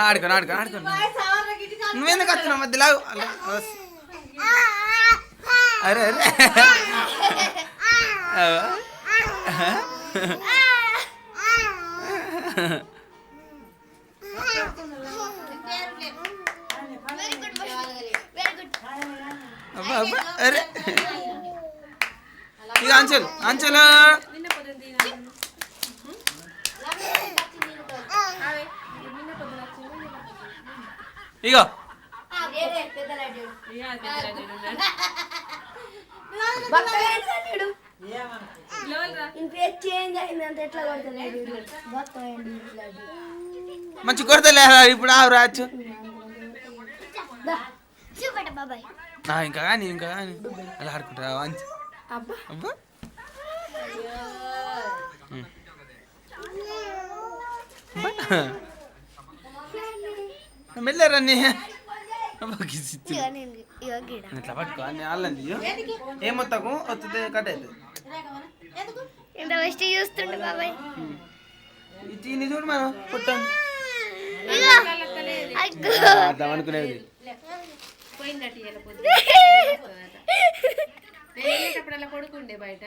ఆడుకోను ఆడుకోను ఆడుకోను నువ్వెందుకు వచ్చినావు మధ్యలో అరే అరే అరే ఇక అంచెలు అంచెలు ఇగో మంచి కొడతలే ఇప్పుడు రాచ్చు ఇంకా కానీ ఇంకా కానీ అలా ఆడుకుంటారా మంచి అబ్బా మెల్లరన్నీ ఇట్లా పట్టుకో అన్ని అల్లంది ఏమొత్తకు వస్తుంది కట్ అవుతుంది చూస్తుండే బాబాయ్ దీన్ని చూడు మనం పుట్టాను అర్థం అనుకునేది కొడుకుండే బయట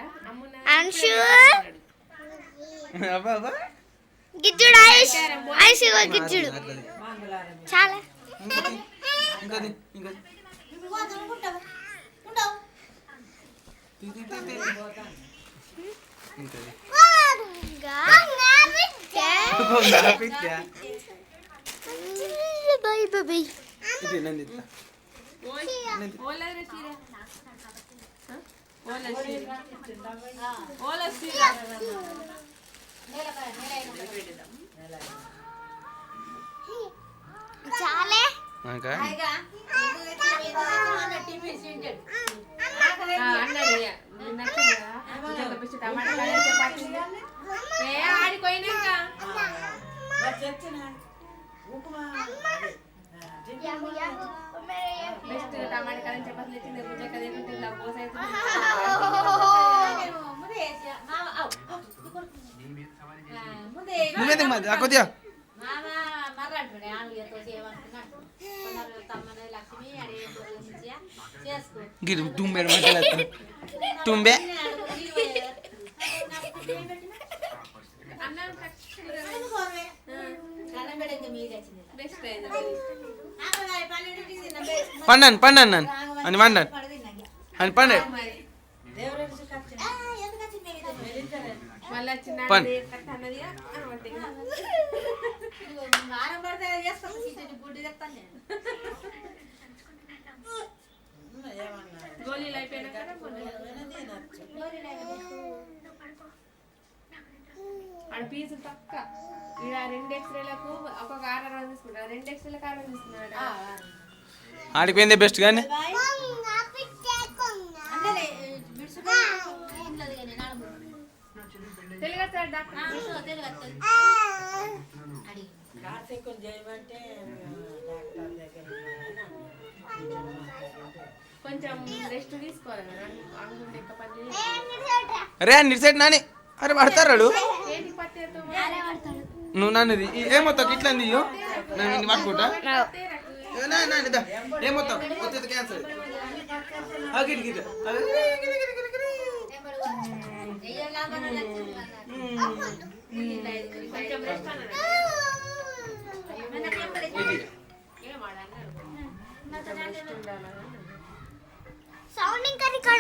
గిజ్జుడు ఆయుష్ ఆయుష్ గిజ్జుడు చాలా బాయ్ బాయ్ చాలే ఆడిపోయినాక బెస్ట్ టమాటా కాలం చపాతీలు తెచ్చింది పూజ కదేకుంటే పోస కొద్దిగా గిరి తుంబే తుంబే పండండి పండండి నన్ను అని పండండి అని పండి గోళీలు అయిపోయినాక ఆడ పీసులు తక్కువ ఇక్కడ 2 ఎక్స్రేలకు ఒక్కొక్క ఆర్డర్ తీసుకుంటారు 2 ఎక్స్రేలకు ఆర్డర్ తీసుకున్నాడు ఆడిపోయిందే బెస్ట్ కానీ కొంచెం రెస్ట్ తీసుకోవాలి అరే నిడిసెట్ నాని అరే పడతారాడు నువ్వు నన్ను ఏమొత్తావు ఇట్లా నీయో నేను పట్టుకుంటా ఏమొత్తావు వచ్చేది క్యాన్సర్ సౌండ్ ఇంకా రికార్డ్